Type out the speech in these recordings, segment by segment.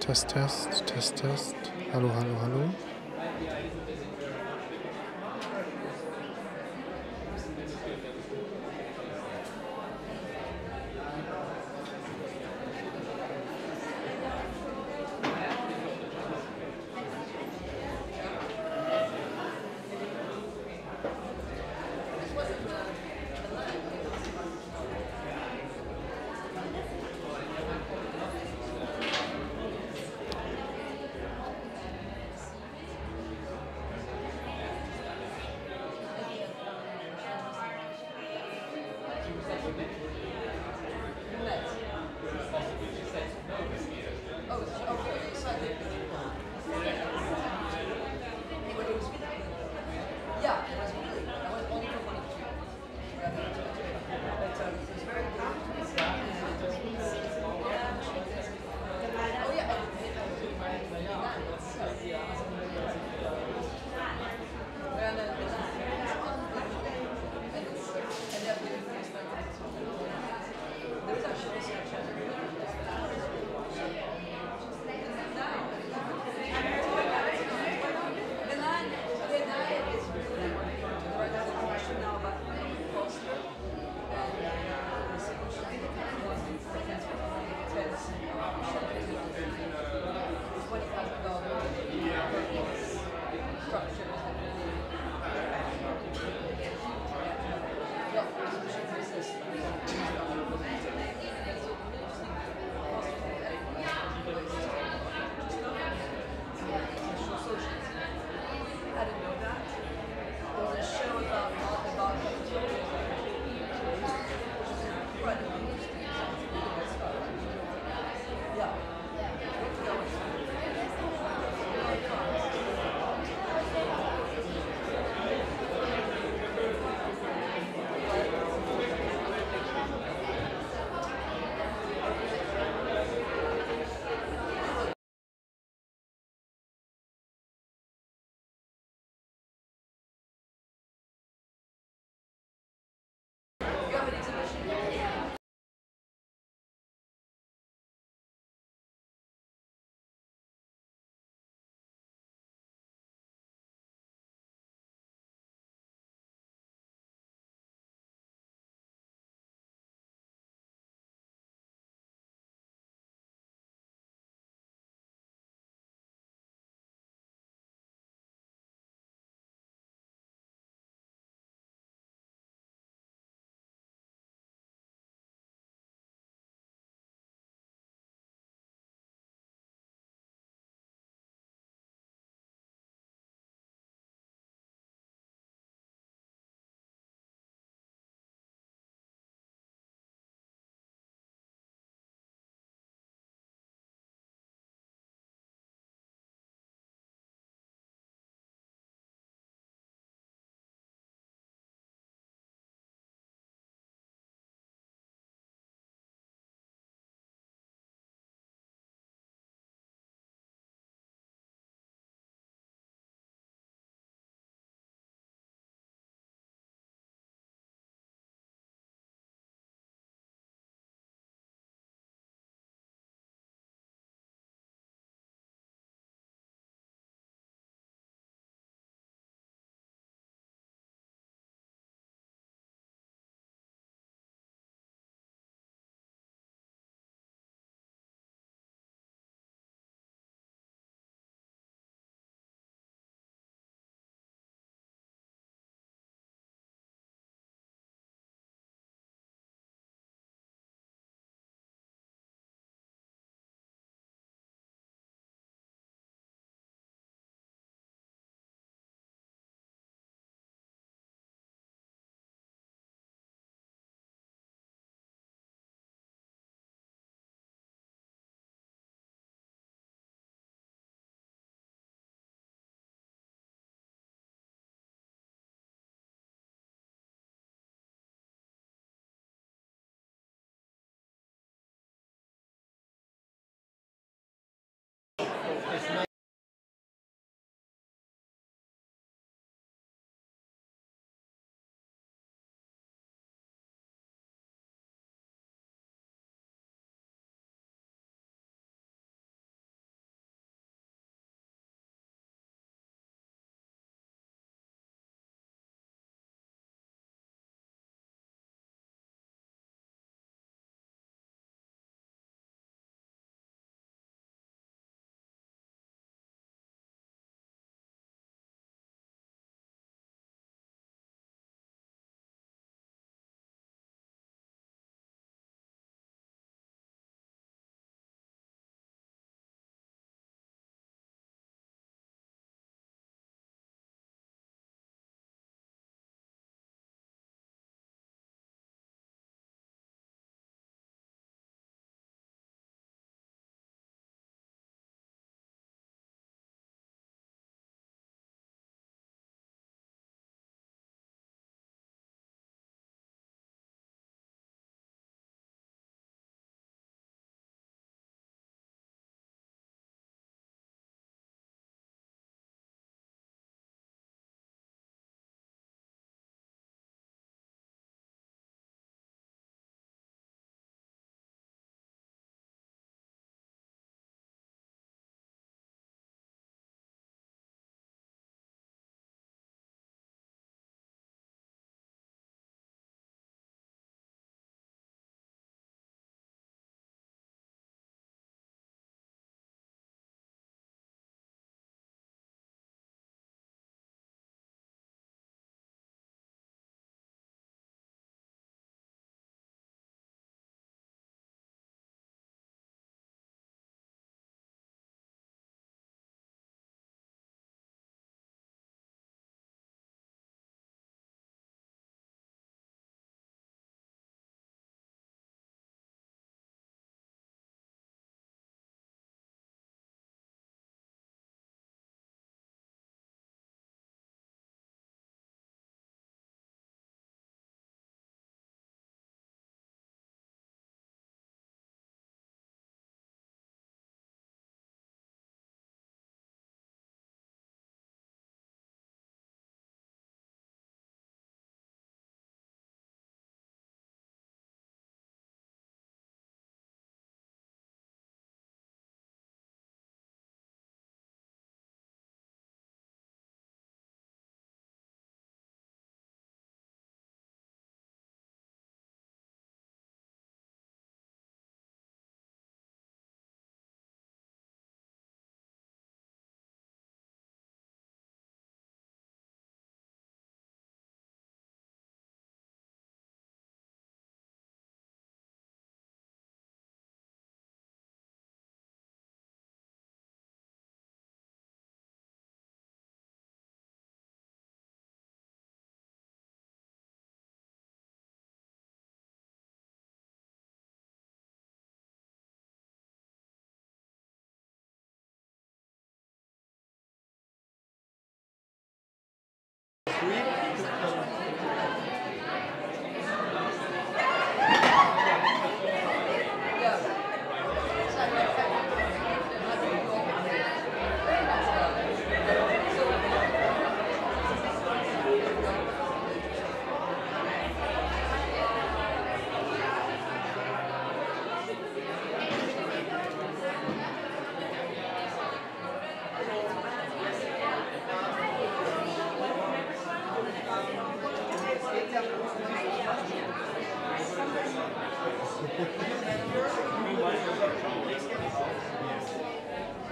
Test, Test, Test, Test. Hallo, hallo, hallo.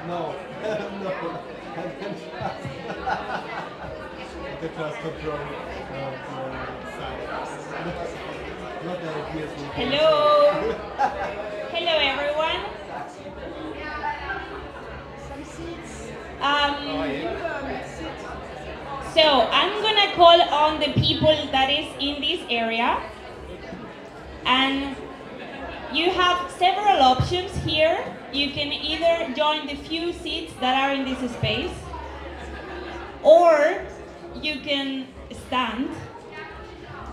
No, no, I can trust. The trust control not that obviously. Hello. Hello, everyone. Some seats. So I'm gonna call on the people that is in this area, and you have several options here. You can either join the few seats that are in this space, or you can stand.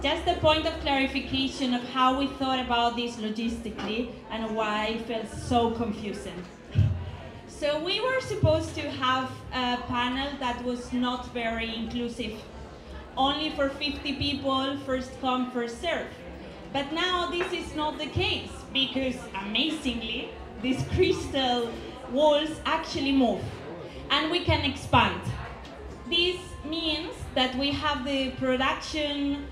Just a point of clarification of how we thought about this logistically and why it felt so confusing. So we were supposed to have a panel that was not very inclusive, only for 50 people, first come, first serve. But now this is not the case, because amazingly, these crystal walls actually move, and we can expand. This means that we have the production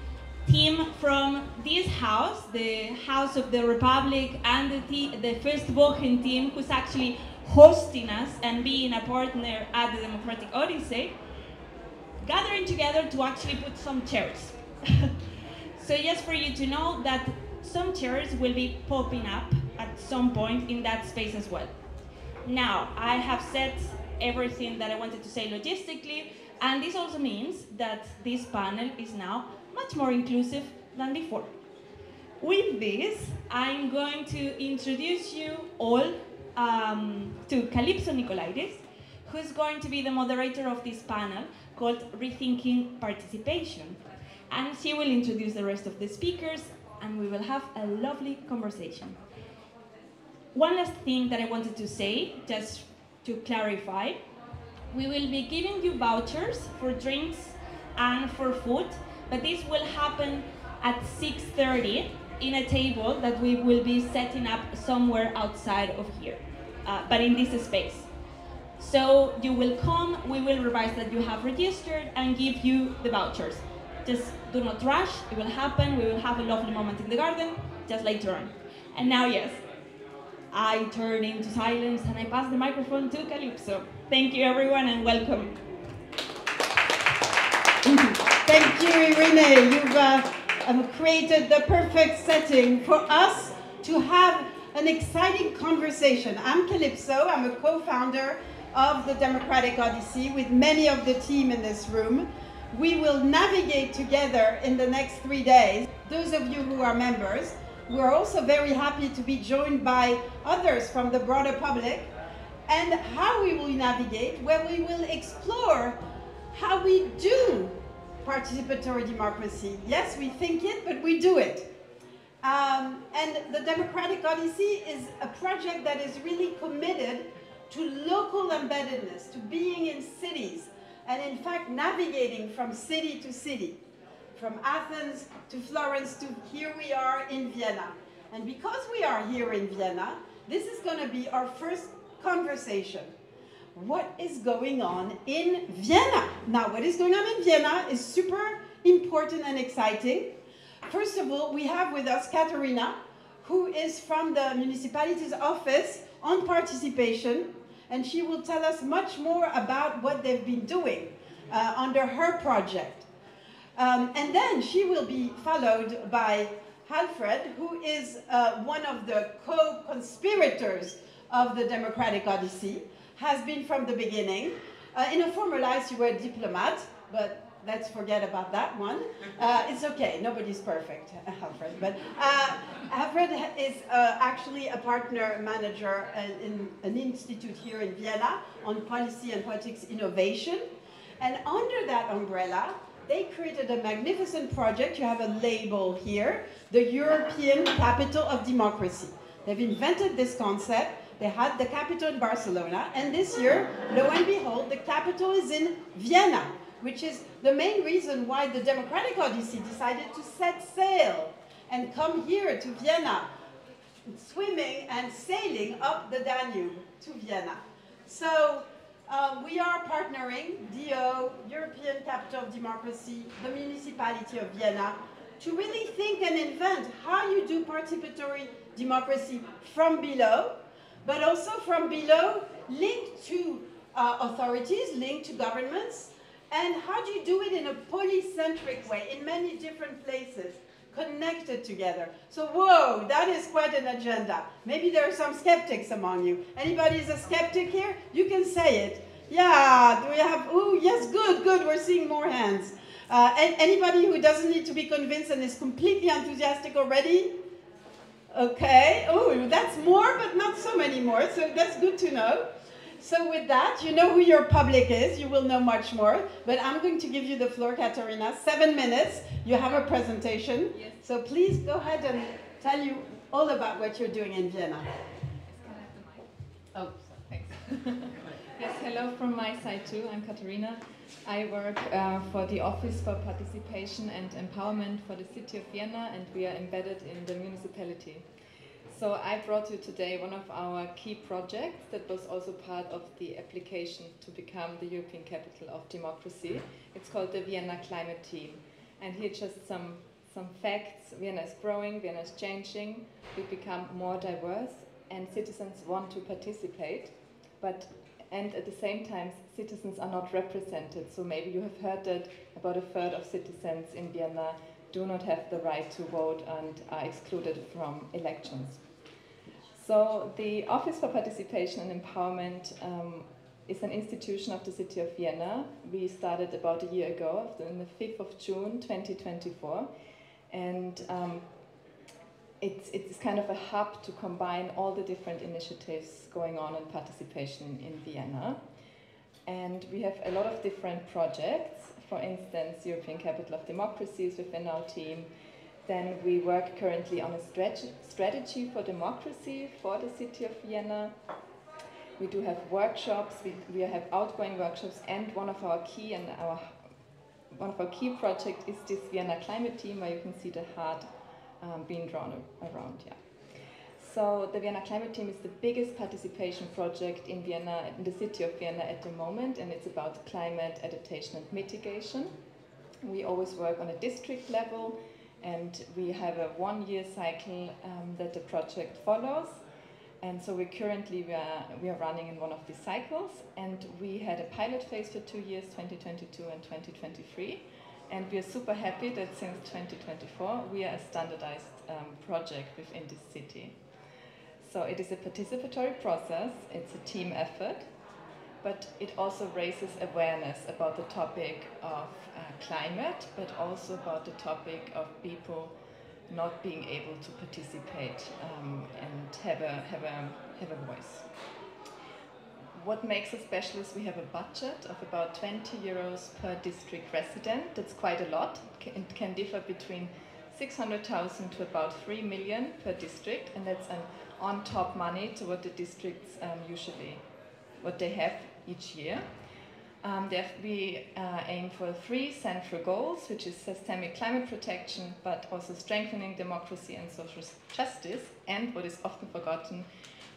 team from this house, the House of the Republic, and the Festwochen team, who's actually hosting us and being a partner at the Democratic Odyssey, gathering together to actually put some chairs. So just for you to know that some chairs will be popping up at some point in that space as well. Now, I have said everything that I wanted to say logistically, and this also means that this panel is now much more inclusive than before. With this, I'm going to introduce you all to Calypso Nicolaides, who's going to be the moderator of this panel called Rethinking Participation. And she will introduce the rest of the speakers, and we will have a lovely conversation. One last thing that I wanted to say, just to clarify, we will be giving you vouchers for drinks and for food, but this will happen at 6:30 in a table that we will be setting up somewhere outside of here, but in this space. So you will come, we will revise that you have registered and give you the vouchers. Just do not rush, it will happen, we will have a lovely moment in the garden, just later on. And now, yes, I turn into silence and I pass the microphone to Calypso. Thank you everyone and welcome. Thank you, Irene. You've created the perfect setting for us to have an exciting conversation. I'm Calypso, I'm a co-founder of the Democratic Odyssey with many of the team in this room. We will navigate together in the next 3 days. Those of you who are members, we're also very happy to be joined by others from the broader public. And how we will navigate, well, we will explore how we do participatory democracy. Yes, we think it, but we do it. And the Democratic Odyssey is a project that is really committed to local embeddedness, to being in cities, and in fact navigating from city to city, from Athens to Florence to here we are in Vienna. And because we are here in Vienna, this is going to be our first conversation. What is going on in Vienna? Now, what is going on in Vienna is super important and exciting. First of all, we have with us Katerina, who is from the municipality's office on participation, and she will tell us much more about what they've been doing under her project. And then she will be followed by Alfred, who is one of the co-conspirators of the Democratic Odyssey, has been from the beginning. In a former life, you were a diplomat, but let's forget about that one. It's okay, nobody's perfect, Alfred. But Alfred is actually a partner manager in an institute here in Vienna on policy and politics innovation. And under that umbrella, They created a magnificent project. You have a label here, the European Capital of Democracy. They've invented this concept. They had the capital in Barcelona, and this year, lo and behold, the capital is in Vienna, which is the main reason why the Democratic Odyssey decided to set sail and come here to Vienna, swimming and sailing up the Danube to Vienna. So we are partnering, DO, European Capital of Democracy, the municipality of Vienna, to really think and invent how you do participatory democracy from below, but also from below linked to authorities, linked to governments, and how do you do it in a polycentric way, in many different places, connected together. So, whoa, that is quite an agenda. Maybe there are some skeptics among you. Anybody is a skeptic here? You can say it. Yeah, do we have, ooh, yes, good, good, we're seeing more hands. And anybody who doesn't need to be convinced and is completely enthusiastic already? Okay, oh, that's more, but not so many more, so that's good to know. So with that, you know who your public is, you will know much more, but I'm going to give you the floor, Katarina, 7 minutes. You have a presentation, yes. So please go ahead and tell you all about what you're doing in Vienna. Oh, thanks. Yes, hello from my side too, I'm Katarina. I work for the Office for Participation and Empowerment for the City of Vienna, and we are embedded in the municipality. So I brought you today one of our key projects that was also part of the application to become the European Capital of Democracy. It's called the Vienna Climate Team. And here just some facts. Vienna is growing, Vienna is changing, we become more diverse, and citizens want to participate. And at the same time, citizens are not represented. So maybe you have heard that about a third of citizens in Vienna do not have the right to vote and are excluded from elections. So the Office for Participation and Empowerment is an institution of the City of Vienna. We started about a year ago, on the 5th of June 2024. And it's kind of a hub to combine all the different initiatives going on in participation in Vienna. And we have a lot of different projects. For instance, European Capital of Democracy is within our team. Then we work currently on a strategy for democracy for the City of Vienna. We do have workshops, we have outgoing workshops, and one of our key projects is this Vienna Climate Team, where you can see the heart being drawn around. Yeah. So the Vienna Climate Team is the biggest participation project in Vienna, in the City of Vienna at the moment, and it's about climate adaptation and mitigation. We always work on a district level, and we have a one-year cycle that the project follows. And so we are running in one of these cycles, and we had a pilot phase for 2 years, 2022 and 2023. And we are super happy that since 2024 we are a standardized project within this city. So it is a participatory process, it's a team effort, but it also raises awareness about the topic of climate, but also about the topic of people not being able to participate and have a voice. What makes us special is we have a budget of about 20 euros per district resident. That's quite a lot. It can differ between 600,000 to about 3 million per district, and that's an on-top money to what the districts what they have each year. We aim for 3 central goals, which is systemic climate protection, but also strengthening democracy and social justice. And what is often forgotten,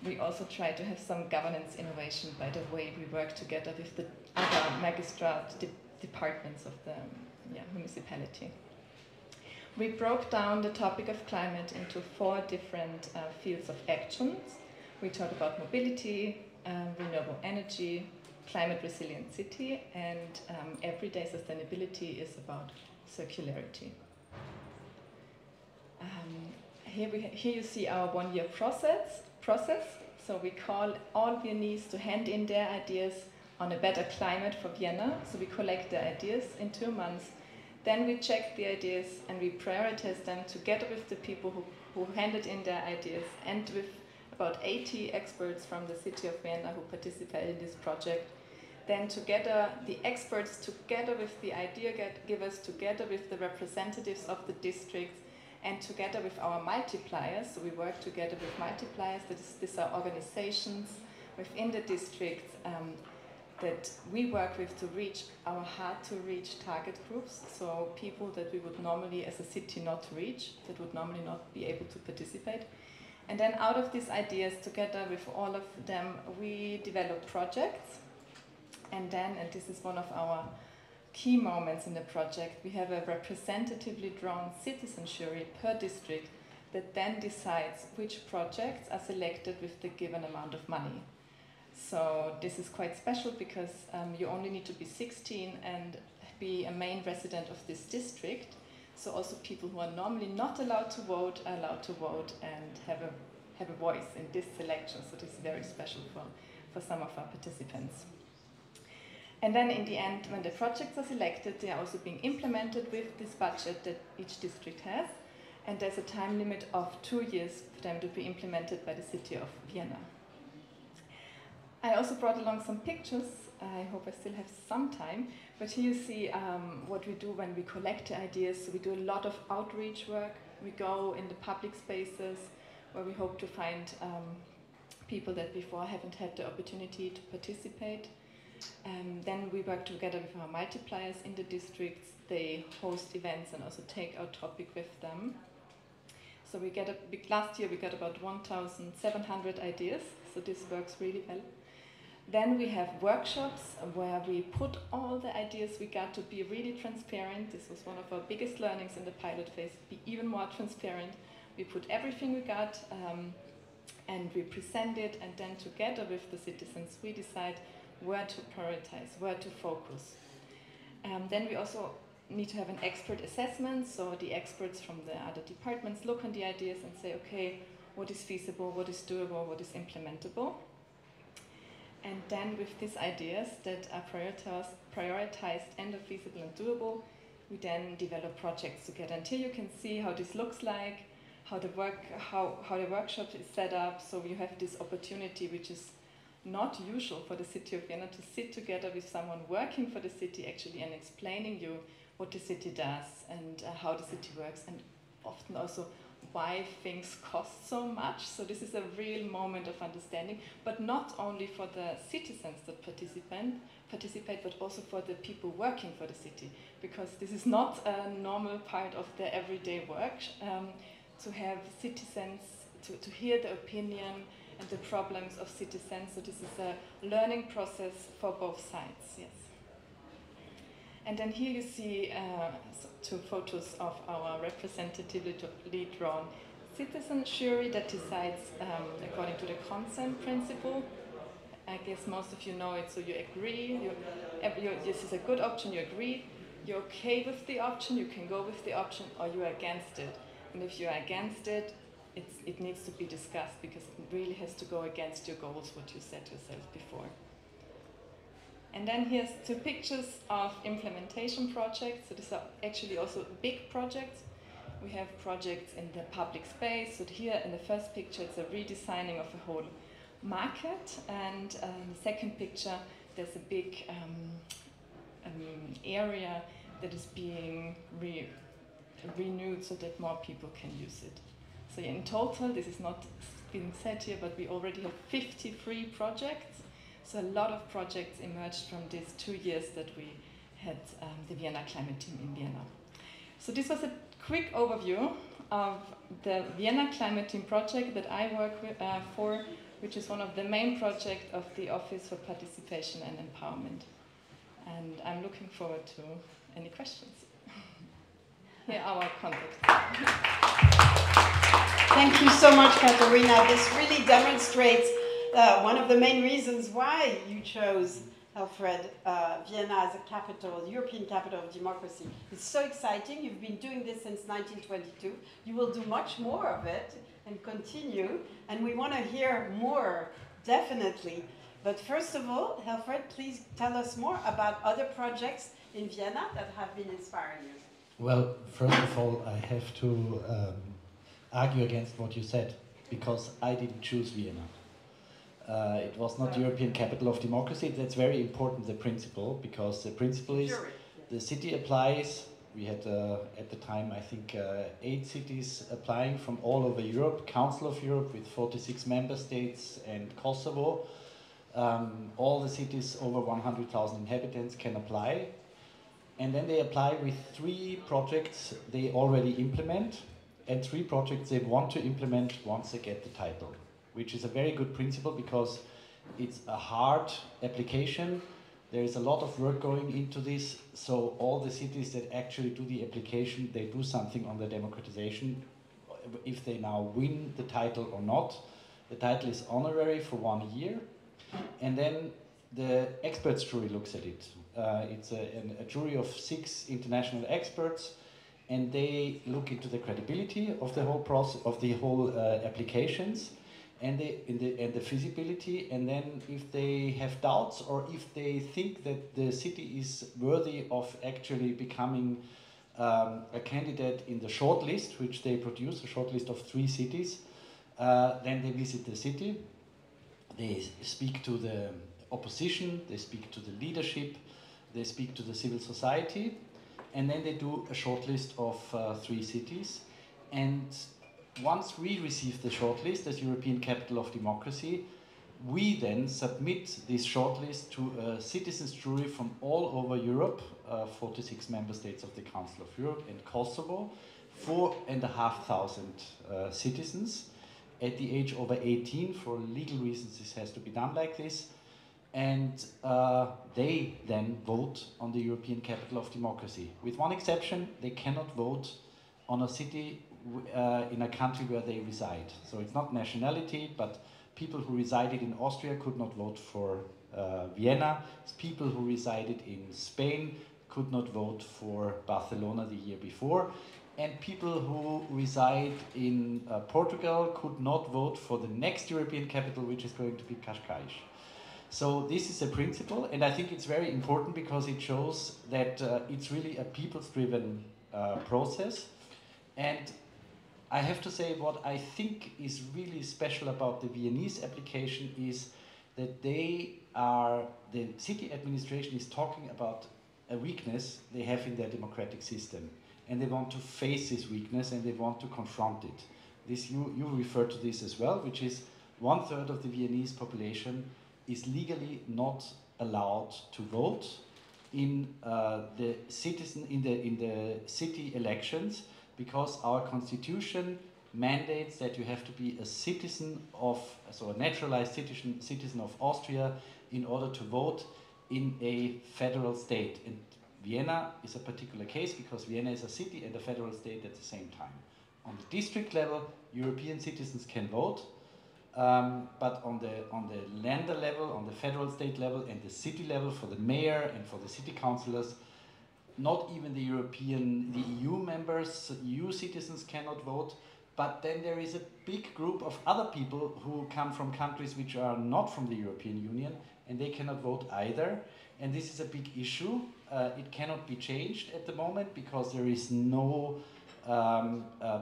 we also try to have some governance innovation by the way we work together with the other magistrate departments of the municipality. We broke down the topic of climate into 4 different fields of actions. We talked about mobility, renewable energy, climate resilient city, and everyday sustainability is about circularity. Here you see our one-year process. So we call all Viennese to hand in their ideas on a better climate for Vienna. So we collect the ideas in 2 months. Then we check the ideas and we prioritize them together with the people who handed in their ideas, and with about 80 experts from the City of Vienna who participate in this project. Then together, the experts together with the idea givers, together with the representatives of the districts, and together with our multipliers, so we work together with multipliers, these are organizations within the districts that we work with to reach our hard-to-reach target groups, so people that we would normally as a city not reach, that would normally not be able to participate. And then out of these ideas, together with all of them, we develop projects. And then, and this is one of our key moments in the project, we have a representatively drawn citizen jury per district that then decides which projects are selected with the given amount of money. So this is quite special because you only need to be 16 and be a main resident of this district. So also people who are normally not allowed to vote are allowed to vote and have a voice in this selection. So this is very special for some of our participants. And then in the end, when the projects are selected, they are also being implemented with this budget that each district has. And there's a time limit of 2 years for them to be implemented by the city of Vienna. I also brought along some pictures. I hope I still have some time. But here you see what we do when we collect the ideas. So we do a lot of outreach work. We go in the public spaces where we hope to find people that before haven't had the opportunity to participate. Then we work together with our multipliers in the districts. They host events and also take our topic with them. So we get last year we got about 1,700 ideas, so this works really well. Then we have workshops where we put all the ideas we got to be really transparent. This was one of our biggest learnings in the pilot phase, be even more transparent. We put everything we got and we present it, and then together with the citizens we decide where to prioritize, where to focus. Then we also need to have an expert assessment, so the experts from the other departments look on the ideas and say, okay, what is feasible, what is doable, what is implementable. And then with these ideas that are prioritized and are feasible and doable, we then develop projects together. And here you can see how this looks like, how the workshop is set up, so you have this opportunity which is not usual for the city of Vienna to sit together with someone working for the city actually and explaining you what the city does and how the city works, and often also why things cost so much. So this is a real moment of understanding, but not only for the citizens that participate, but also for the people working for the city, because this is not a normal part of their everyday work, to have citizens, to hear the opinion and the problems of citizens. So this is a learning process for both sides, yes. And then here you see 2 photos of our representatively drawn citizen jury that decides according to the consent principle. I guess most of you know it, so you agree, this is a good option, you agree, you're okay with the option, you can go with the option, or you're against it. And if you're against it, it needs to be discussed, because it really has to go against your goals, what you set yourself before. And then here's 2 pictures of implementation projects. So these are actually also big projects. We have projects in the public space. So here in the first picture, it's a redesigning of a whole market. And in the second picture, there's a big area that is being renewed so that more people can use it. So in total, this is not being said here, but we already have 53 projects. So a lot of projects emerged from these 2 years that we had the Vienna Climate Team in Vienna. So this was a quick overview of the Vienna Climate Team project that I work with, for, which is one of the main projects of the Office for Participation and Empowerment. And I'm looking forward to any questions. Here are our contacts. Thank you so much, Katharina. This really demonstrates one of the main reasons why you chose, Alfred, Vienna as a capital, European capital of democracy. It's so exciting. You've been doing this since 1922. You will do much more of it and continue. And we want to hear more, definitely. But first of all, Alfred, please tell us more about other projects in Vienna that have been inspiring you. Well, first of all, I have to argue against what you said, because I didn't choose Vienna. It was not European Capital of Democracy. That's very important, the principle, because the principle is the city applies. We had at the time, I think, 8 cities applying from all over Europe, Council of Europe with 46 member states and Kosovo. All the cities over 100,000 inhabitants can apply. And then they apply with 3 projects they already implement and 3 projects they want to implement once they get the title, which is a very good principle because it's a hard application. There is a lot of work going into this, so all the cities that actually do the application, they do something on the democratization, if they now win the title or not. The title is honorary for 1 year, and then the experts jury looks at it. It's a jury of 6 international experts, and they look into the credibility of the whole process, of the whole applications, and the feasibility, and then if they have doubts or if they think that the city is worthy of actually becoming a candidate in the short list, which they produce, a short list of 3 cities, then they visit the city, they speak to the opposition, they speak to the leadership, they speak to the civil society, and then they do a short list of 3 cities. And once we receive the shortlist as European Capital of Democracy, we then submit this shortlist to a citizens' jury from all over Europe, 46 member states of the Council of Europe and Kosovo, 4,500 citizens at the age over 18. For legal reasons, this has to be done like this. And they then vote on the European Capital of Democracy. With one exception, they cannot vote on a city in a country where they reside. So it's not nationality, but people who resided in Austria could not vote for Vienna. People who resided in Spain could not vote for Barcelona the year before. And people who reside in Portugal could not vote for the next European capital, which is going to be Cascais. So this is a principle, and I think it's very important because it shows that it's really a people's-driven process. And I have to say what I think is really special about the Viennese application is that the city administration is talking about a weakness they have in their democratic system. And they want to face this weakness and they want to confront it. This, you refer to this as well, which is 1/3 of the Viennese population is legally not allowed to vote in the city elections, because our constitution mandates that you have to be a citizen of, so a naturalized citizen of Austria in order to vote in a federal state. And Vienna is a particular case because Vienna is a city and a federal state at the same time. On the district level, European citizens can vote, but on the Länder level, on the federal state level and the city level for the mayor and for the city councillors, not even the EU members, EU citizens cannot vote. But then there is a big group of other people who come from countries which are not from the European Union, and they cannot vote either. And this is a big issue. It cannot be changed at the moment because there is no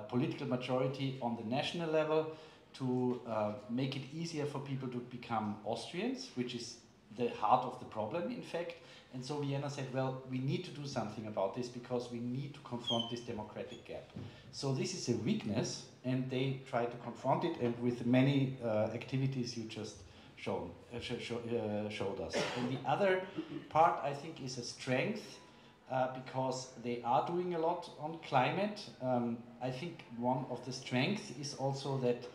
political majority on the national level to make it easier for people to become Austrians, which is the heart of the problem, in fact. And so Vienna said, well, we need to do something about this because we need to confront this democratic gap. So this is a weakness, and they try to confront it, and with many activities you just showed us. And the other part, I think, is a strength, because they are doing a lot on climate. I think one of the strengths is also that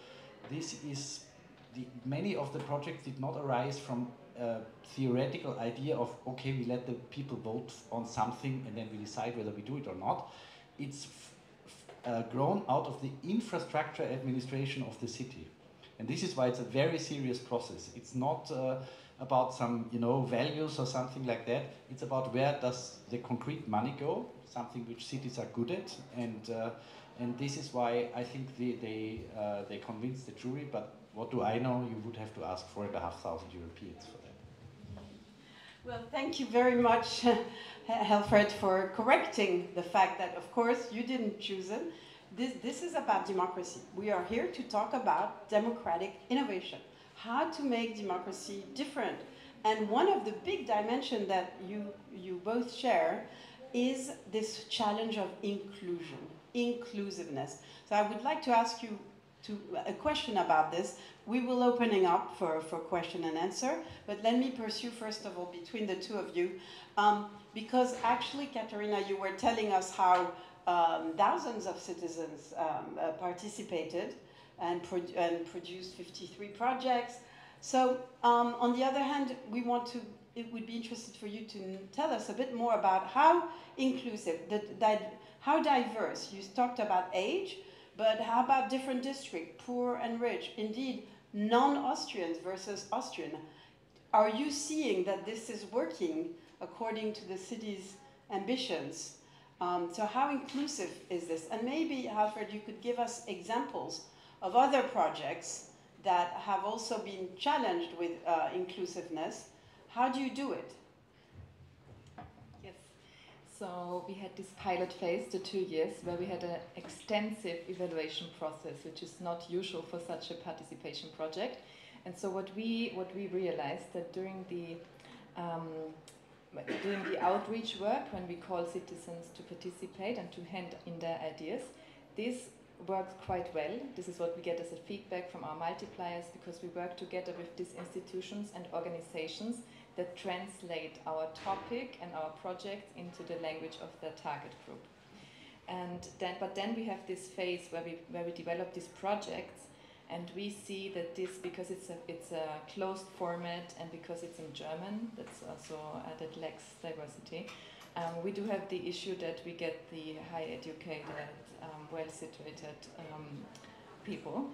many of the projects did not arise from a theoretical idea of, okay, we let the people vote on something and then we decide whether we do it or not. It's grown out of the infrastructure administration of the city. And this is why it's a very serious process. It's not about some, values or something like that. It's about where does the concrete money go, something which cities are good at. And this is why I think they convinced the jury, but what do I know? You would have to ask 4,500 Europeans for that. Well, thank you very much, Helfred, for correcting the fact that, of course, you didn't choose it. This is about democracy. We are here to talk about democratic innovation. how to make democracy different. And one of the big dimensions that you both share is this challenge of inclusion, inclusiveness. So I would like to ask you a question about this. We will opening up for question and answer, but let me pursue first of all between the two of you, because actually, Katerina, you were telling us how thousands of citizens participated and produced 53 projects. So on the other hand, it would be interested for you to tell us a bit more about how inclusive, how diverse. You talked about age, but how about different districts, poor and rich? Indeed, non-Austrians versus Austrian. Are you seeing that this is working according to the city's ambitions? So how inclusive is this? And maybe, Alfred, you could give us examples of other projects that have also been challenged with inclusiveness. How do you do it? Yes. So we had this pilot phase, the 2 years, where we had an extensive evaluation process, which is not usual for such a participation project. And so what we realized that during the outreach work, when we call citizens to participate and to hand in their ideas, this works quite well. This is what we get as a feedback from our multipliers, because we work together with these institutions and organizations that translate our topic and our projects into the language of the target group. But then we have this phase where we develop these projects, and we see that this, because it's a closed format and because it's in German, that's also that lacks diversity. We do have the issue that we get the high educated, well situated people.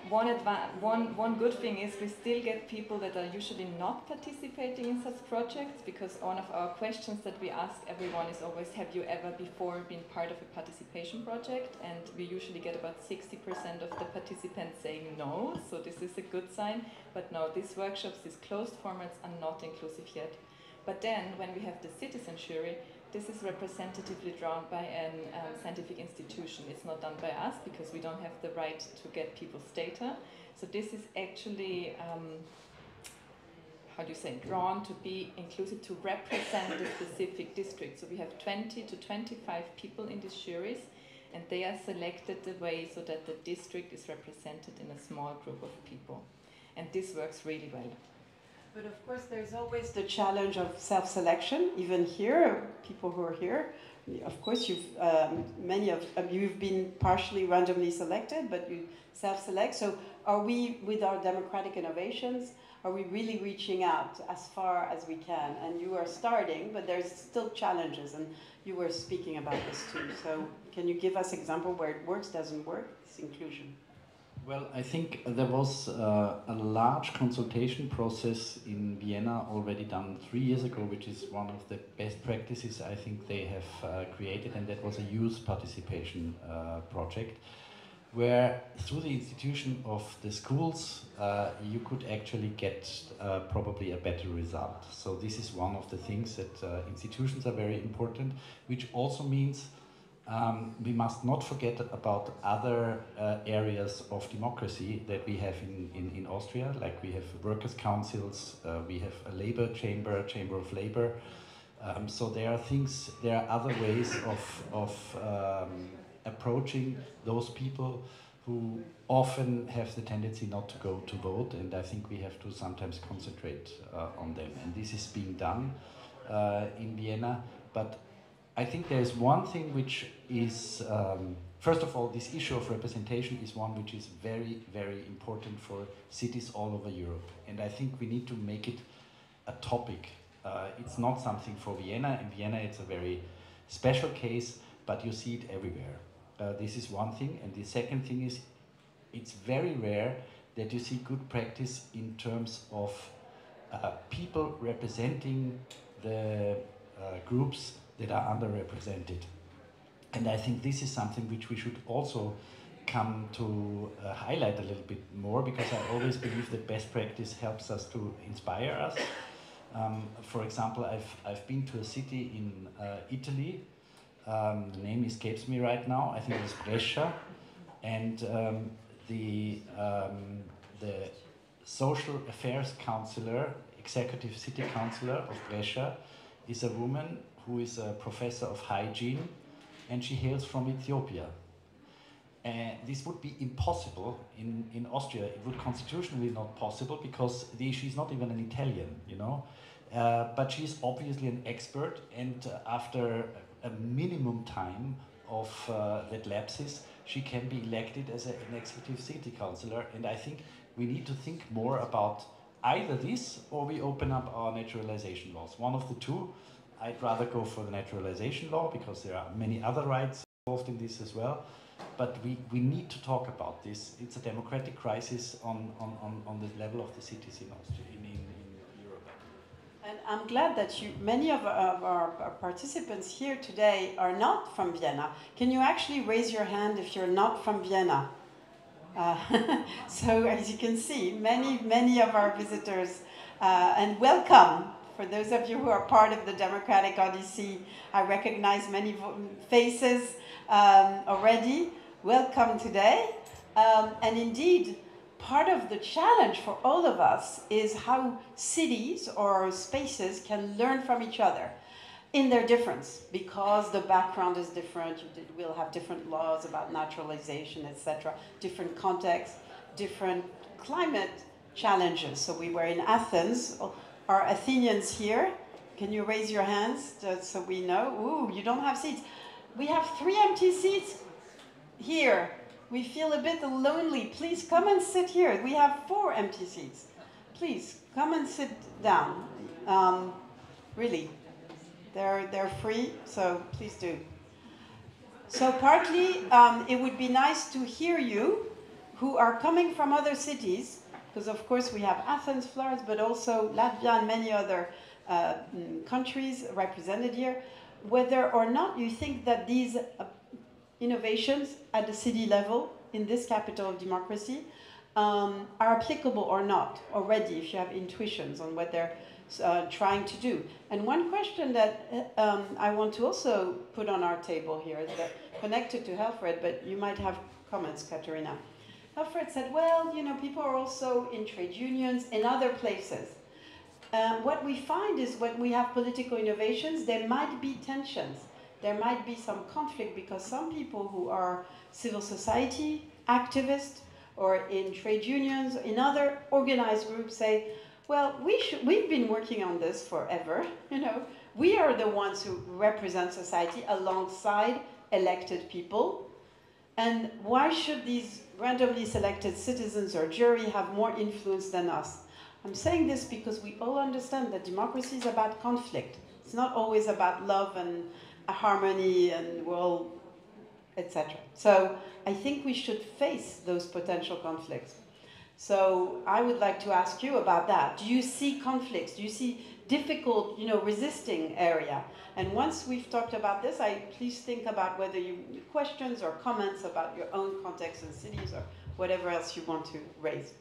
One good thing is we still get people that are usually not participating in such projects, because one of our questions that we ask everyone is always, have you ever before been part of a participation project? And we usually get about 60% of the participants saying no, so this is a good sign. But no, these workshops, these closed formats are not inclusive yet. But then when we have the citizen jury, this is representatively drawn by a scientific institution. It's not done by us because we don't have the right to get people's data. So this is actually, drawn to be inclusive, to represent the specific district. So we have 20 to 25 people in these juries, and they are selected the way so that the district is represented in a small group of people. And this works really well. But of course, there's always the challenge of self-selection. Even here, people who are here, of course, many of you've been partially randomly selected, but you self-select. So, are we, with our democratic innovations, are we really reaching out as far as we can? And you are starting, but there's still challenges, and you were speaking about this too. So, can you give us an example where it works, doesn't work? This inclusion. Well, I think there was a large consultation process in Vienna already done 3 years ago, which is one of the best practices I think they have created, and that was a youth participation project, where through the institution of the schools you could actually get probably a better result. So this is one of the things that institutions are very important, which also means we must not forget about other areas of democracy that we have in Austria, like we have workers' councils, we have a labor chamber of labor. So there are other ways of approaching those people who often have the tendency not to go to vote, and I think we have to sometimes concentrate on them. And this is being done in Vienna, but I think there's one thing which is, first of all, this issue of representation is one which is very, very important for cities all over Europe. And I think we need to make it a topic. It's not something for Vienna. In Vienna, it's a very special case, but you see it everywhere. This is one thing. And the second thing is, it's very rare that you see good practice in terms of people representing the groups that are underrepresented. And I think this is something which we should also come to highlight a little bit more, because I always believe that best practice helps us to inspire us. For example, I've been to a city in Italy, the name escapes me right now, I think it's Brescia, and the the social affairs councillor, executive city councillor of Brescia, is a woman who is a professor of hygiene, and she hails from Ethiopia. This would be impossible in Austria. It would constitutionally not possible because she's not even an Italian, you know. But she's obviously an expert, and after a minimum time of that lapses, she can be elected as an executive city councillor. And I think we need to think more about either this or we open up our naturalization laws. One of the two. I'd rather go for the naturalization law because there are many other rights involved in this as well. But we need to talk about this. It's a democratic crisis on the level of the cities in Austria, in Europe. And I'm glad that many of our participants here today are not from Vienna. Can you actually raise your hand if you're not from Vienna? So as you can see, many of our visitors, and welcome. For those of you who are part of the Democratic Odyssey, I recognize many faces already. Welcome today. And indeed, part of the challenge for all of us is how cities or spaces can learn from each other in their difference, because the background is different. We'll have different laws about naturalization, etc., different contexts, different climate challenges. So we were in Athens. Are Athenians here? Can you raise your hands just so we know? Ooh, you don't have seats. We have 3 empty seats here. We feel a bit lonely. Please come and sit here. We have 4 empty seats. Please come and sit down. Really, they're free, so please do. So partly, it would be nice to hear you who are coming from other cities, because of course we have Athens, Florence, but also Latvia and many other countries represented here, whether or not you think that these innovations at the city level in this capital of democracy are applicable or not already, if you have intuitions on what they're trying to do. And one question that I want to also put on our table here is that connected to Helfred, but you might have comments, Katerina. Helfred said, well, you know, people are also in trade unions in other places. What we find is when we have political innovations, there might be tensions. There might be some conflict because some people who are civil society activists or in trade unions, in other organized groups say, well, we've been working on this forever, you know. We are the ones who represent society alongside elected people. And why should these randomly selected citizens or jury have more influence than us? I'm saying this because we all understand that democracy is about conflict. It's not always about love and harmony and world, etc. So I think we should face those potential conflicts. So I would like to ask you about that. Do you see conflicts? Do you see difficult, you know, resisting area? And once we've talked about this, please think about whether you questions or comments about your own context and cities or whatever else you want to raise.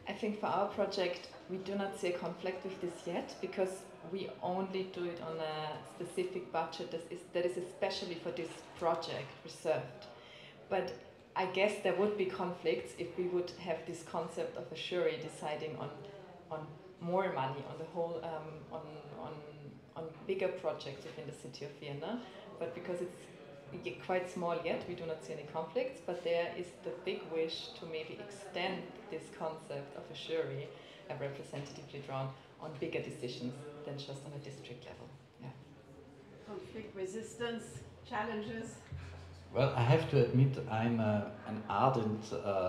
I think for our project, we do not see a conflict with this yet because we only do it on a specific budget that is especially for this project reserved. But I guess there would be conflicts if we would have this concept of a jury deciding on more money, on the whole, on bigger projects within the city of Vienna. But because it's quite small yet, we do not see any conflicts, but there is the big wish to maybe extend this concept of a jury, a representatively drawn, on bigger decisions than just on a district level. Yeah. Conflict resistance, challenges. Well, I have to admit I'm an ardent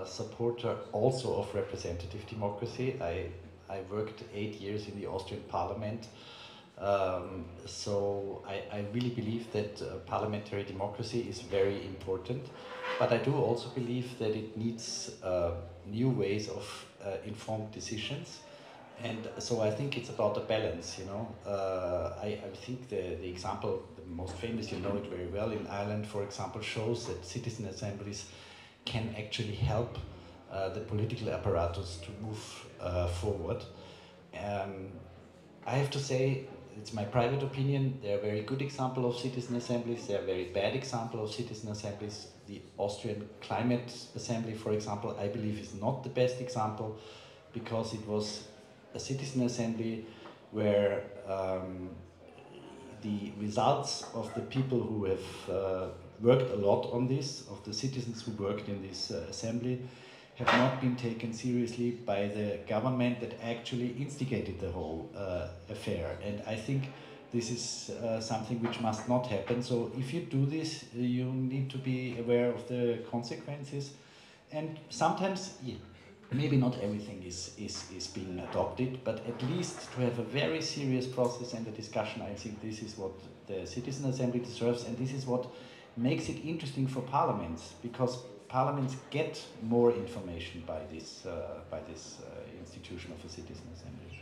supporter also of representative democracy. I worked 8 years in the Austrian parliament, so I really believe that parliamentary democracy is very important, but I do also believe that it needs new ways of informed decisions. And so I think it's about a balance, you know. I think the example, the most famous, you know it very well, in Ireland, for example, shows that citizen assemblies can actually help the political apparatus to move forward. I have to say, it's my private opinion, they're a very good example of citizen assemblies, they're a very bad example of citizen assemblies. The Austrian Climate Assembly, for example, I believe is not the best example because it was a citizen assembly where the results of the people who have worked a lot on this, of the citizens who worked in this assembly, have not been taken seriously by the government that actually instigated the whole affair. And I think this is something which must not happen. So if you do this, you need to be aware of the consequences. And sometimes, yeah, maybe not everything is being adopted, but at least to have a very serious process and a discussion, I think this is what the Citizen Assembly deserves, and this is what makes it interesting for parliaments, because parliaments get more information by this institution of a Citizen Assembly.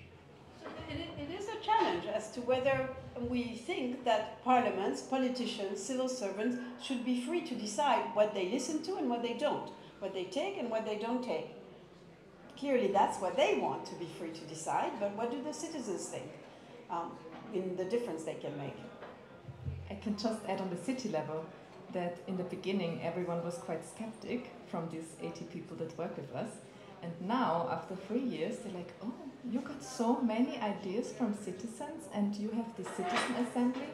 It is a challenge as to whether we think that parliaments, politicians, civil servants should be free to decide what they listen to and what they don't, what they take and what they don't take. Clearly that's what they want, to be free to decide, but what do the citizens think in the difference they can make? I can just add on the city level that in the beginning everyone was quite skeptic from these 80 people that work with us, and now after 3 years they're like, oh, you got so many ideas from citizens and you have the citizen assembly.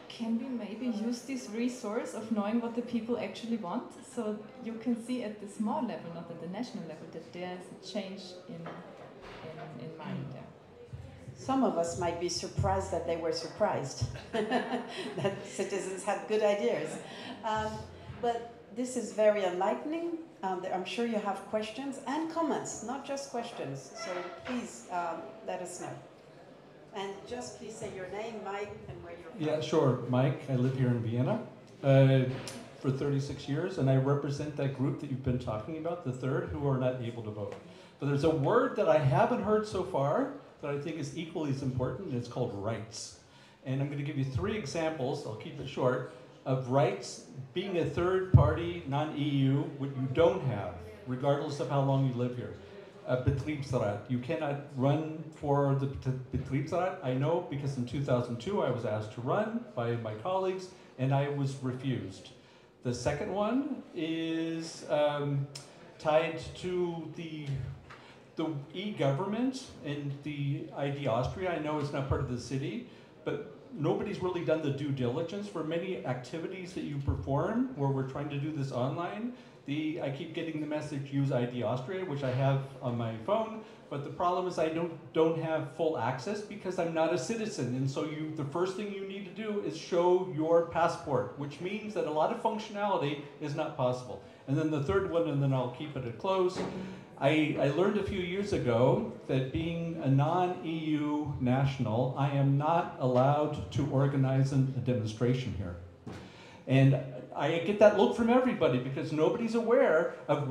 Can we maybe use this resource of knowing what the people actually want? So you can see at the small level, not at the national level, that there's a change in mind. Yeah. Some of us might be surprised that they were surprised that citizens had good ideas. But this is very enlightening. I'm sure you have questions and comments, not just questions. So please let us know. And just please say your name, Mike, and where you're from. Yeah, sure. Mike, I live here in Vienna for 36 years, and I represent that group that you've been talking about, the third, who are not able to vote. But there's a word that I haven't heard so far that I think is equally as important, and it's called rights. And I'm going to give you 3 examples, I'll keep it short, of rights being a third party, non-EU, what you don't have, regardless of how long you live here. Betriebsrat. You cannot run for the Betriebsrat. I know because in 2002 I was asked to run by my colleagues and I was refused. The second one is tied to the e-government and the ID Austria. I know it's not part of the city, but nobody's really done the due diligence for many activities that you perform where we're trying to do this online. I keep getting the message, use ID Austria, which I have on my phone, but the problem is I don't have full access because I'm not a citizen. And so the first thing you need to do is show your passport, which means that a lot of functionality is not possible. And then the third one, and then I'll keep it at close. I learned a few years ago that being a non-EU national, I am not allowed to organize a demonstration here. And I get that look from everybody because nobody's aware of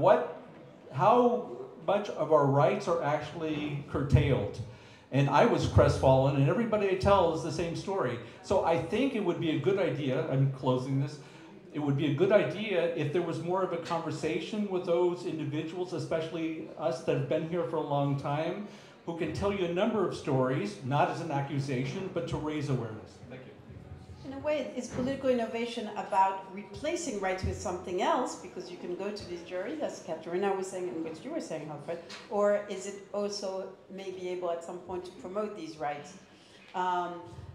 how much of our rights are actually curtailed. And I was crestfallen, and everybody I tell is the same story. So I think it would be a good idea, I'm closing this, it would be a good idea if there was more of a conversation with those individuals, especially us that have been here for a long time, who can tell you a number of stories, not as an accusation, but to raise awareness. Thank you. In a way, is political innovation about replacing rights with something else, because you can go to this jury, as Katerina was saying and what you were saying, Alfred, or is it also maybe able at some point to promote these rights?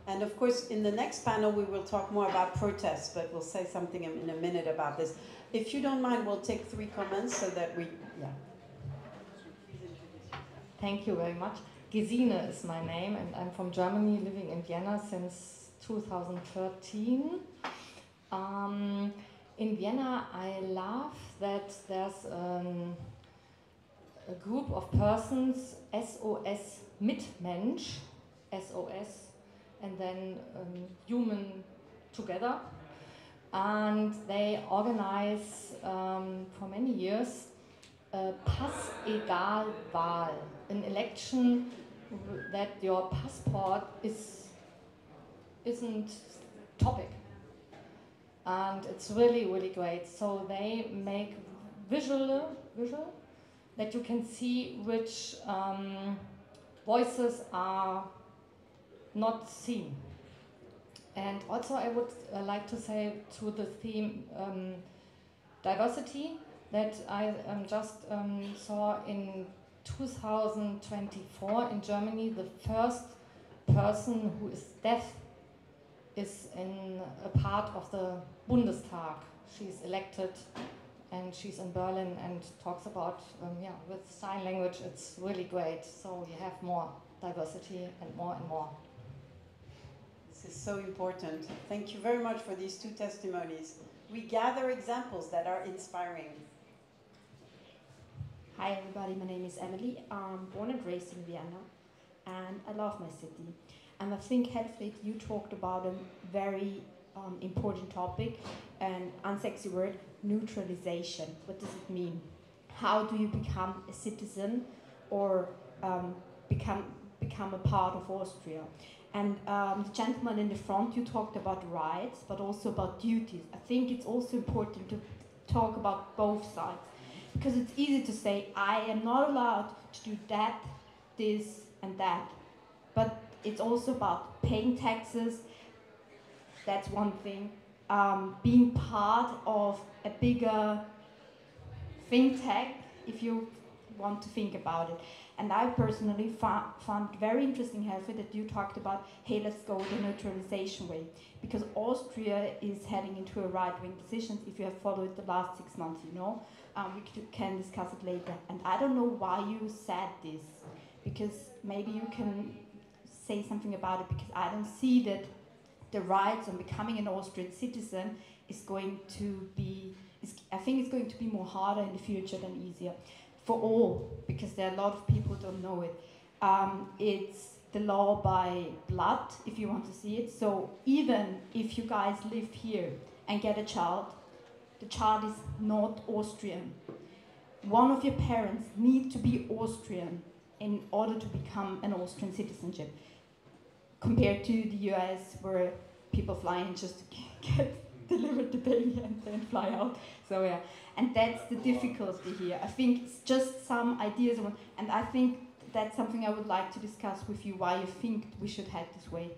And of course, in the next panel, we will talk more about protests, but we'll say something in a minute about this. If you don't mind, we'll take 3 comments so that we, yeah. Thank you very much. Gesine is my name, and I'm from Germany, living in Vienna since 2013. In Vienna, I love that there's a group of persons, SOS Mitmensch, SOS, and then human together. And they organize for many years Pass-Egal-Wahl, an election that your passport isn't topic. And it's really, really great. So they make visual that you can see which voices are not seen. And also I would like to say to the theme diversity that I just saw in 2024 in Germany, the first person who is deaf is in a part of the Bundestag. She's elected and she's in Berlin and talks about, with sign language. It's really great. So you have more diversity and more and more. This is so important. Thank you very much for these two testimonies. We gather examples that are inspiring. Hi everybody, my name is Emily. I'm born and raised in Vienna and I love my city. And I think, Helfried, you talked about a very important topic, an unsexy word, neutralization. What does it mean? How do you become a citizen or become a part of Austria? And the gentleman in the front, you talked about rights, but also about duties. I think it's also important to talk about both sides. Because it's easy to say, I am not allowed to do that, this and that. But it's also about paying taxes, that's one thing. Being part of a bigger think tank, if you want to think about it. And I personally found very interesting, Helfried, that you talked about, hey, let's go the neutralization way. Because Austria is heading into a right-wing decision, if you have followed the last 6 months, you know. We can discuss it later. And I don't know why you said this, because maybe you can say something about it, because I don't see that the rights on becoming an Austrian citizen is going to be, I think it's going to be more harder in the future than easier. For all, because there are a lot of people who don't know it. It's the law by blood, if you want to see it. So even if you guys live here and get a child, the child is not Austrian. One of your parents need to be Austrian in order to become an Austrian citizenship. Compared to the US, where people fly in just to get delivered the baby and then fly out. So yeah, and that's the difficulty here. I think it's just some ideas, and I think that's something I would like to discuss with you, why you think we should head this way.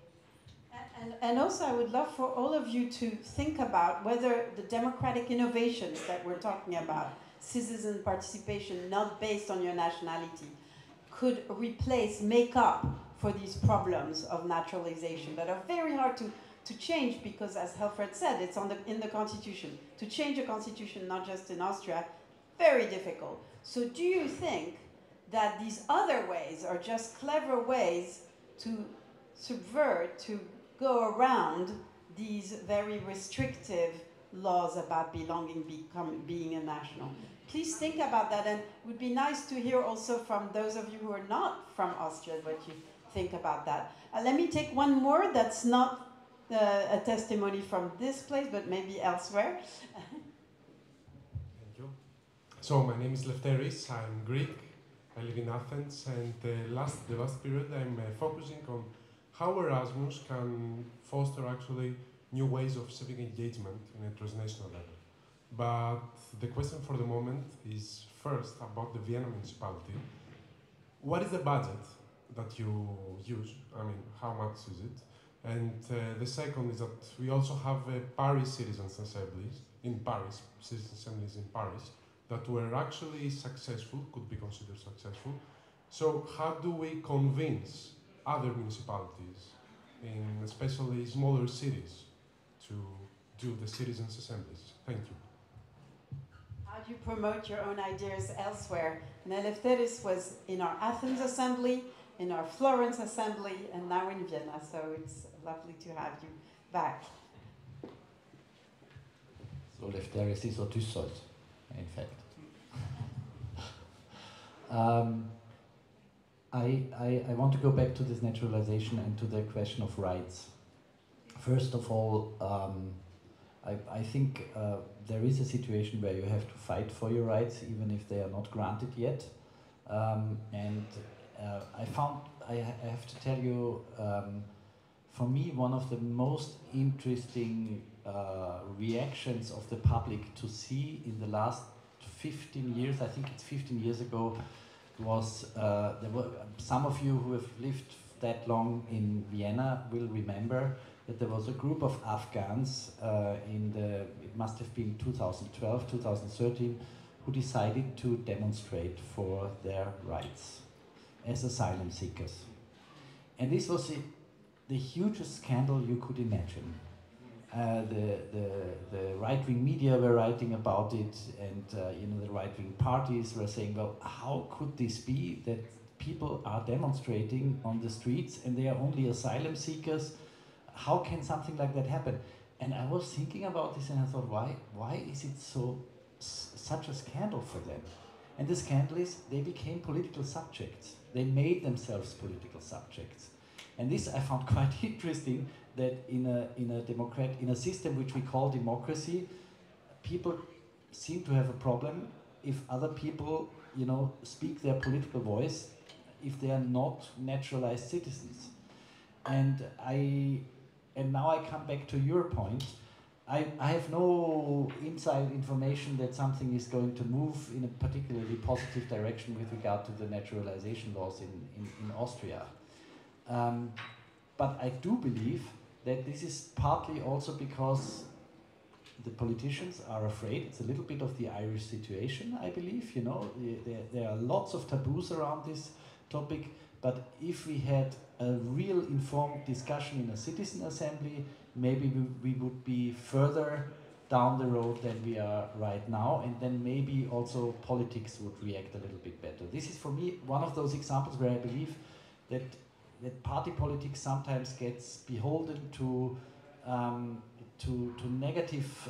And also I would love for all of you to think about whether the democratic innovations that we're talking about, citizen participation not based on your nationality, could make up for these problems of naturalization that are very hard to change, because as Helfried said, it's in the constitution. To change a constitution, not just in Austria, very difficult. So do you think that these other ways are just clever ways to subvert, to go around these very restrictive laws about being a national? Please think about that, and it would be nice to hear also from those of you who are not from Austria what you think about that. Let me take one more that's not a testimony from this place, but maybe elsewhere. Thank you. So my name is Lefteris, I'm Greek, I live in Athens, and the last period I'm focusing on how Erasmus can foster actually new ways of civic engagement in a transnational level. But the question for the moment is first about the Vienna municipality. What is the budget that you use? I mean, how much is it? And the second is that we also have Paris citizens' assemblies in Paris, that were actually successful, could be considered successful. So how do we convince other municipalities, in especially smaller cities, to do the citizens' assemblies? Thank you. How do you promote your own ideas elsewhere? Eleftheris was in our Athens assembly, in our Florence assembly, and now in Vienna, so it's lovely to have you back. So Lefteris is Odysseus, in fact. I want to go back to this naturalization and to the question of rights. First of all, I think there is a situation where you have to fight for your rights, even if they are not granted yet. I have to tell you, for me, one of the most interesting reactions of the public to see in the last 15 years, I think it's 15 years ago, was there were some of you who have lived that long in Vienna will remember that there was a group of Afghans it must have been 2012, 2013, who decided to demonstrate for their rights as asylum seekers. And this was the hugest scandal you could imagine. The right-wing media were writing about it, and the right-wing parties were saying, well, how could this be that people are demonstrating on the streets and they are only asylum seekers? How can something like that happen? And I was thinking about this and I thought, why is it such a scandal for them? And the scandal is they became political subjects. They made themselves political subjects. And this I found quite interesting, that in a system which we call democracy, people seem to have a problem if other people, speak their political voice, if they are not naturalized citizens. And now I come back to your point. I have no inside information that something is going to move in a particularly positive direction with regard to the naturalization laws in Austria. But I do believe that this is partly also because the politicians are afraid. It's a little bit of the Irish situation, I believe. There are lots of taboos around this topic, but if we had a real informed discussion in a citizen assembly, maybe we would be further down the road than we are right now, and then maybe also politics would react a little bit better. This is for me one of those examples where I believe that party politics sometimes gets beholden to negative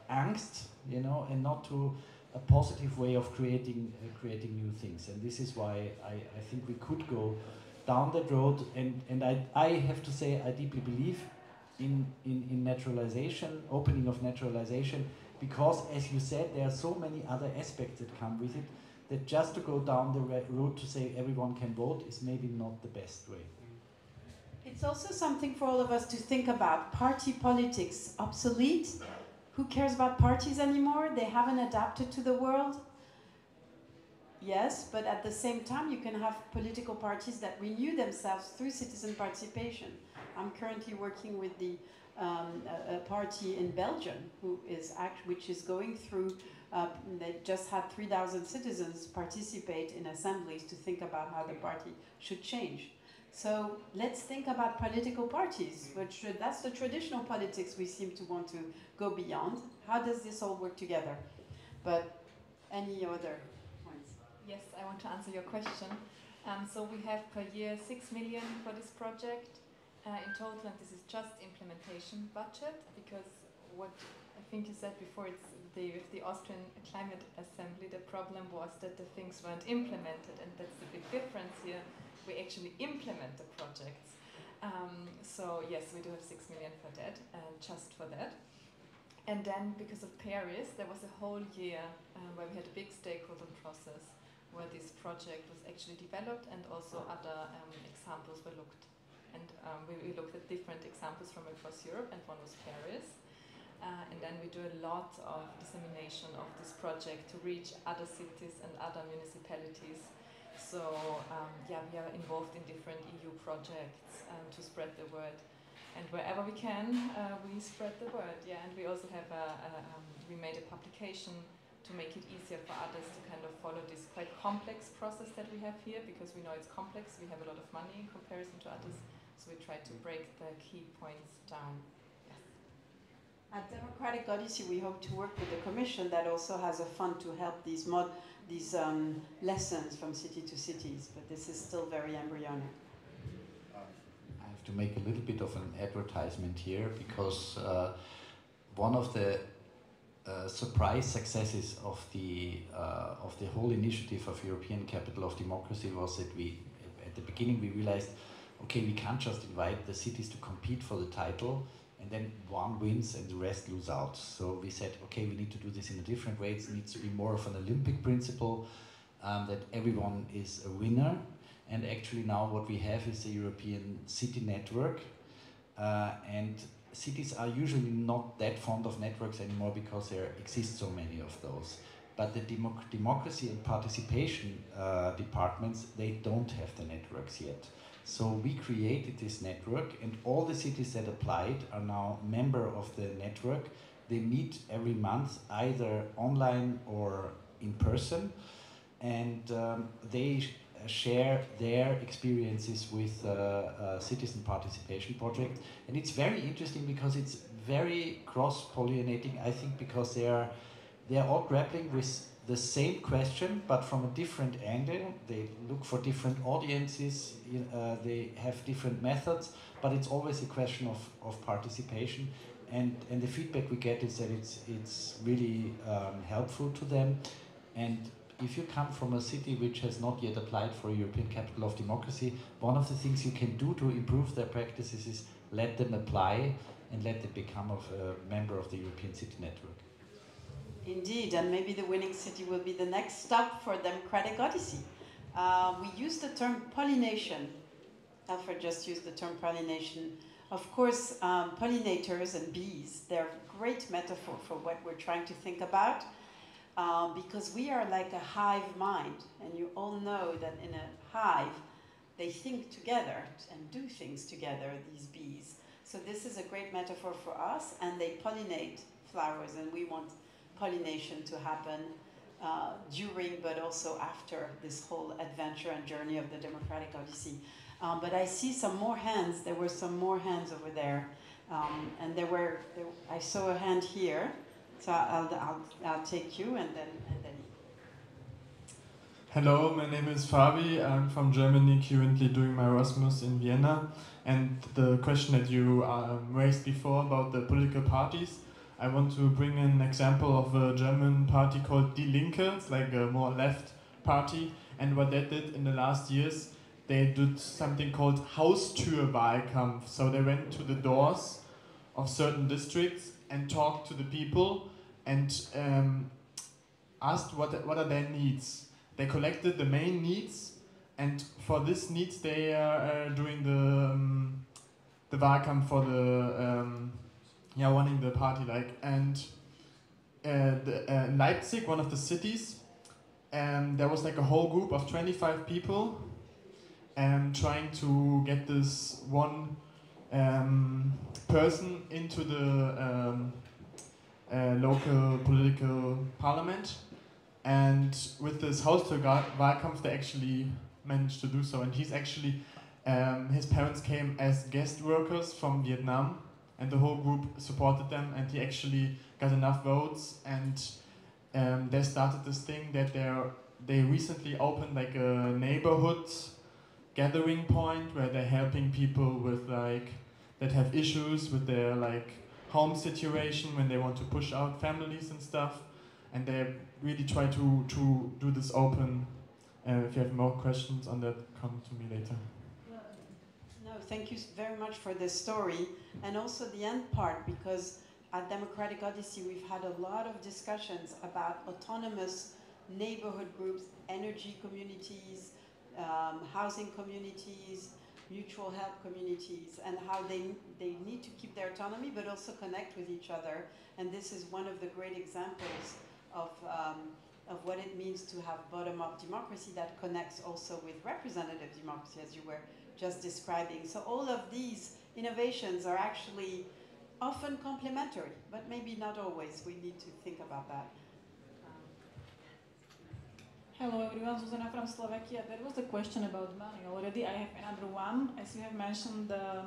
angst, and not to a positive way of creating new things. And this is why I think we could go down that road. And I have to say I deeply believe in naturalization, opening of naturalization, because as you said, there are so many other aspects that come with it, that just to go down the route to say everyone can vote is maybe not the best way. It's also something for all of us to think about. Party politics, obsolete? Who cares about parties anymore? They haven't adapted to the world? Yes, but at the same time, you can have political parties that renew themselves through citizen participation. I'm currently working with a party in Belgium which is going through. They just had 3,000 citizens participate in assemblies to think about how the party should change. So let's think about political parties, that's the traditional politics we seem to want to go beyond. How does this all work together? But any other points? Yes, I want to answer your question. So we have per year 6 million for this project in total, and this is just implementation budget, because what I think you said before, it's with the Austrian Climate Assembly, the problem was that the things weren't implemented, and that's the big difference here. We actually implement the projects. So yes, we do have 6 million for that, just for that. And then because of Paris, there was a whole year where we had a big stakeholder process where this project was actually developed, and also other examples were looked. And we looked at different examples from across Europe, and one was Paris. And then we do a lot of dissemination of this project to reach other cities and other municipalities. So we are involved in different EU projects to spread the word, and wherever we can, we spread the word. Yeah, and we also have we made a publication to make it easier for others to kind of follow this quite complex process that we have here, because we know it's complex. We have a lot of money in comparison to others, so we try to break the key points down. At Democratic Odyssey, we hope to work with the Commission that also has a fund to help these lessons from city to cities, but this is still very embryonic. I have to make a little bit of an advertisement here, because one of the surprise successes of the whole initiative of European Capital of Democracy was that at the beginning we realized, okay, we can't just invite the cities to compete for the title, and then one wins and the rest lose out. So we said, okay, we need to do this in a different way. It needs to be more of an Olympic principle, that everyone is a winner. And actually now what we have is the European City Network. And cities are usually not that fond of networks anymore, because there exist so many of those. but the democracy and participation departments, they don't have the networks yet. So we created this network, and all the cities that applied are now member of the network. They meet every month, either online or in person, and they share their experiences with citizen participation project. And it's very interesting because it's very cross-pollinating, I think, because they are all grappling with the same question, but from a different angle. They look for different audiences, they have different methods, but it's always a question of participation. And the feedback we get is that it's really helpful to them. And if you come from a city which has not yet applied for a European Capital of Democracy, one of the things you can do to improve their practices is let them apply and let them become a member of the European City Network. Indeed, and maybe the winning city will be the next stop for Democratic Odyssey. We use the term pollination. Alfred just used the term pollination. Of course, pollinators and bees, they're a great metaphor for what we're trying to think about, because we are like a hive mind, and you all know that in a hive, they think together and do things together, these bees. So this is a great metaphor for us, and they pollinate flowers, and we want pollination to happen during, but also after this whole adventure and journey of the Democratic Odyssey. But I see some more hands. There were some more hands over there, and I saw a hand here. So I'll take you, and then. Hello, my name is Fabi. I'm from Germany, currently doing my Erasmus in Vienna. And the question that you raised before about the political parties, I want to bring an example of a German party called Die Linke. It's like a more left party. And what they did in the last years, they did something called Haustürwahlkampf. So they went to the doors of certain districts and talked to the people and asked what are their needs. They collected the main needs, and for these needs they are doing the Wahlkampf for the running the party like. And in Leipzig, one of the cities, there was like a whole group of 25 people trying to get this one person into the local political parliament. And with this Haustürwahlkampf, they actually managed to do so. And he's actually, his parents came as guest workers from Vietnam, and the whole group supported them, and he actually got enough votes, and they started this thing that they recently opened like a neighborhood gathering point where they're helping people with like that have issues with their like home situation when they want to push out families and stuff, and they really try to do this open. If you have more questions on that, come to me later. No, thank you very much for this story, and also the end part, because at Democratic Odyssey we've had a lot of discussions about autonomous neighborhood groups, energy communities, housing communities, mutual help communities, and how they need to keep their autonomy but also connect with each other. And this is one of the great examples of what it means to have bottom-up democracy that connects also with representative democracy, as you were just describing. So all of these innovations are actually often complementary, but maybe not always. We need to think about that. Hello everyone, Zuzana from Slovakia. There was a question about money already. I have another one. As you have mentioned, the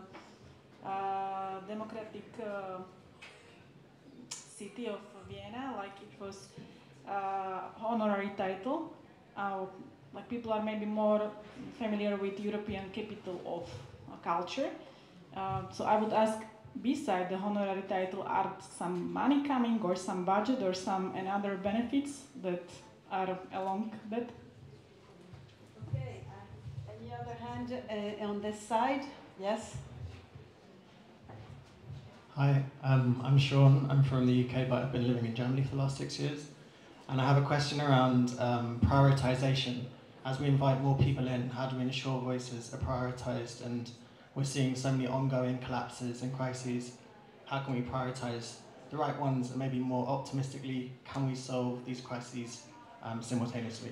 democratic city of Vienna, like it was honorary title. Like people are maybe more familiar with European capital of culture. So I would ask, beside the honorary title, are some money coming, or some budget, or some another benefits that are along that? Okay, any other hand on this side? Yes? Hi, I'm Sean. I'm from the UK, but I've been living in Germany for the last 6 years. And I have a question around prioritization. As we invite more people in, how do we ensure voices are prioritized? And we're seeing so many ongoing collapses and crises. How can we prioritize the right ones, and maybe more optimistically, can we solve these crises simultaneously?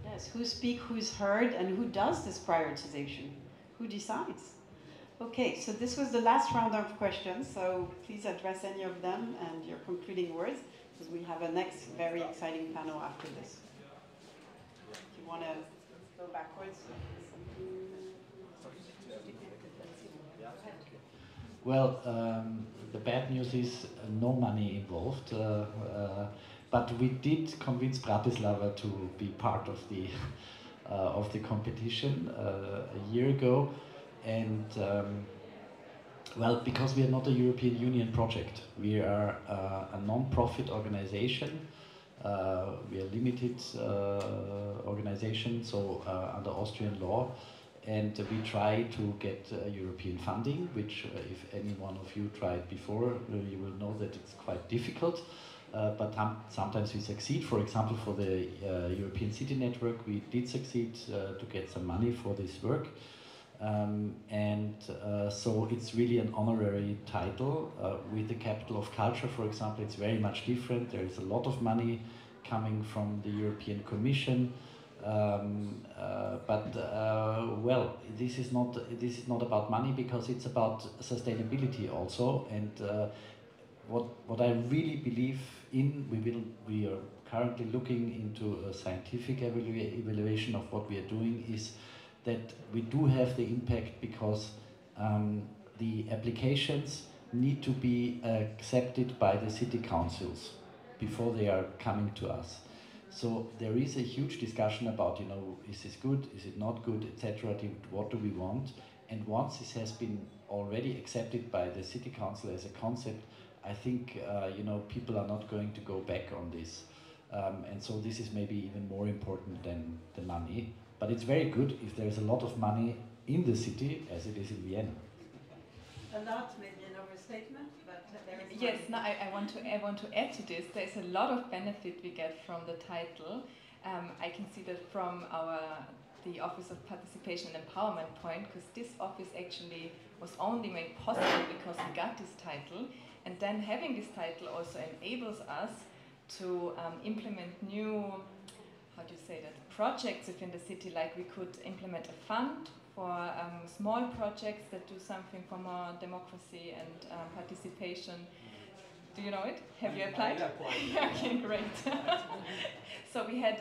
Yes, who speaks, who's heard, and who does this prioritization? Who decides? Okay, so this was the last round of questions, so please address any of them and your concluding words, because we have a next very exciting panel after this. Do you want to go backwards? Well, the bad news is no money involved, but we did convince Bratislava to be part of the competition a year ago, and well, because we are not a European Union project, we are a non-profit organization. We are a limited organization, so under Austrian law. And we try to get European funding, which if any one of you tried before, you will know that it's quite difficult. But sometimes we succeed. For example, for the European City Network, we did succeed to get some money for this work. So it's really an honorary title. With the Capital of Culture, for example, it's very much different. There is a lot of money coming from the European Commission. Well, this is not about money, because it's about sustainability also. And what I really believe in, we are currently looking into a scientific evaluation of what we are doing, is that we do have the impact, because the applications need to be accepted by the city councils before they are coming to us. So there is a huge discussion about, you know, is this good, is it not good, etc. What do we want? And once this has been already accepted by the city council as a concept, I think you know, people are not going to go back on this. And so this is maybe even more important than the money. But it's very good if there is a lot of money in the city, as it is in Vienna. A lot, maybe an overstatement, but there is. Yes, no, I want to add to this. There's a lot of benefit we get from the title. I can see that from the Office of Participation and Empowerment point, because this office actually was only made possible because we got this title, and then having this title also enables us to implement new, how do you say that, projects within the city. Like we could implement a fund for small projects that do something for more democracy and participation. Do you know it? Have you applied? Okay, great. So we had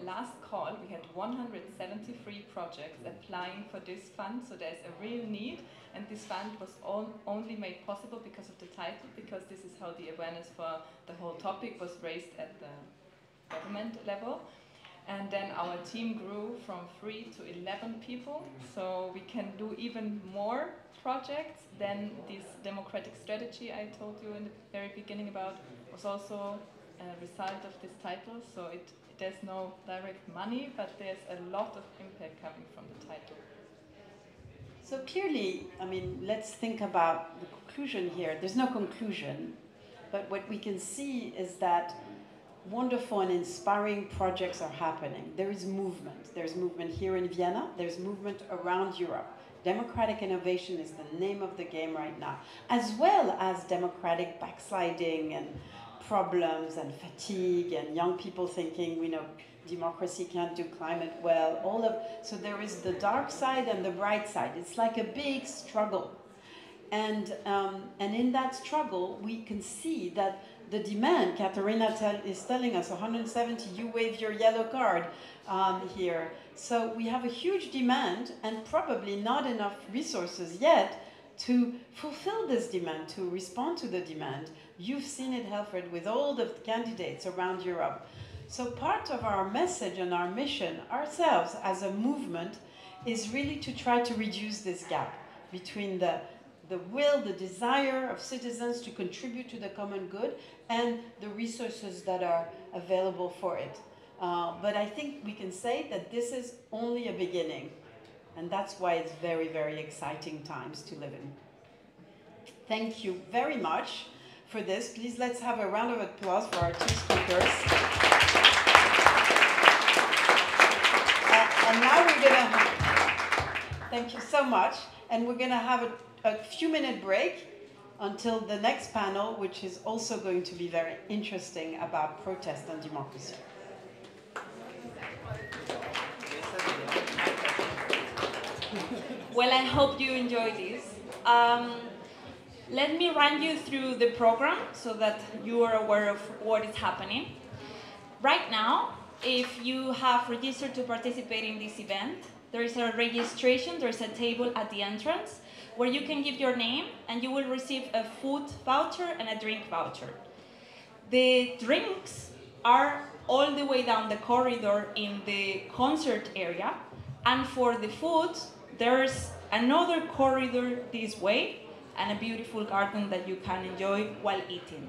last call, we had 173 projects applying for this fund, so there's a real need, and this fund was only made possible because of the title, because this is how the awareness for the whole topic was raised at the government level. And then our team grew from 3 to 11 people, so we can do even more projects. Then this democratic strategy I told you in the very beginning about was also a result of this title. So there's no direct money, but there's a lot of impact coming from the title. So clearly, I mean, let's think about the conclusion here. There's no conclusion, but what we can see is that wonderful and inspiring projects are happening. There is movement. There's movement here in Vienna. There's movement around Europe. Democratic innovation is the name of the game right now, as well as democratic backsliding and problems and fatigue and young people thinking, you know, democracy can't do climate well. So there is the dark side and the bright side. It's like a big struggle. And in that struggle, we can see that the demand, Katerina is telling us, 170, you wave your yellow card here. So we have a huge demand and probably not enough resources yet to fulfill this demand, to respond to the demand. You've seen it, Helfred, with all the candidates around Europe. So part of our message and our mission, ourselves as a movement, is really to try to reduce this gap between the will, the desire of citizens to contribute to the common good and the resources that are available for it. But I think we can say that this is only a beginning, and that's why it's very, very exciting times to live in. Thank you very much for this. Please let's have a round of applause for our two speakers. And now we're gonna, thank you so much, and we're gonna have a few-minute break, until the next panel, which is also going to be very interesting about protest and democracy. Well, I hope you enjoy this. Let me run you through the program so that you are aware of what is happening. Right now, if you have registered to participate in this event, there is a registration, there is a table at the entrance where you can give your name and you will receive a food voucher and a drink voucher. The drinks are all the way down the corridor in the concert area, and for the food, there's another corridor this way and a beautiful garden that you can enjoy while eating.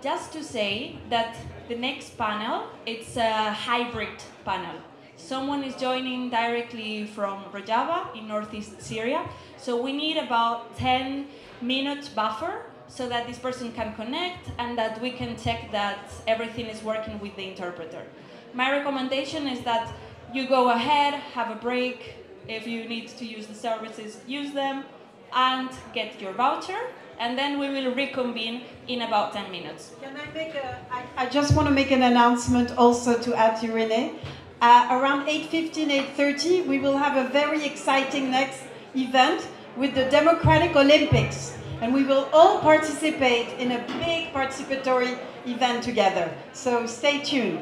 Just to say that the next panel, it's a hybrid panel. Someone is joining directly from Rojava in northeast Syria, so we need about 10-minute buffer so that this person can connect and that we can check that everything is working with the interpreter. My recommendation is that you go ahead, have a break. If you need to use the services, use them, and get your voucher, and then we will reconvene in about 10 minutes. Can I make I just want to make an announcement also to add to Renee. Around 8:15, 8:30, we will have a very exciting next event with the Democratic Olympics, and we will all participate in a big participatory event together. So stay tuned.